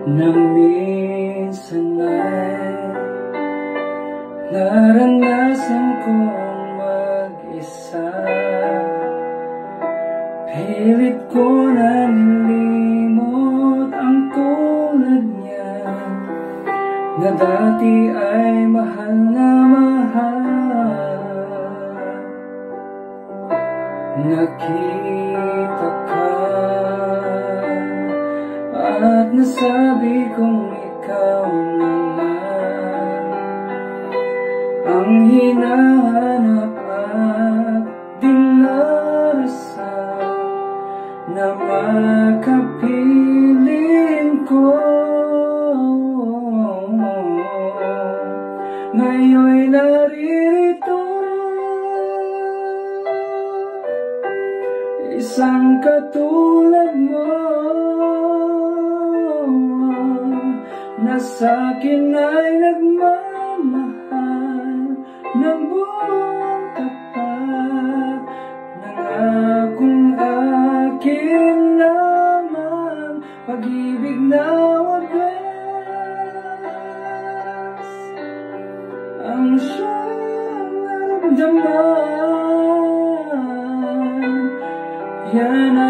Nang minsan ay naranasan kong mag-isa, pilit ko na nilimot ang tulad niya, na dati ay mahal na mahal. Nakita ka at nasabi kong ikaw naman ang hinahanap at dinarasal na makapiling ko. Ngayon'y naririto, isang katulad mo, na sa'kin ay nagmamahal ng buong tapat, nangakong akin lamang, pag-ibig na wagas ang siyang naramdaman. Yan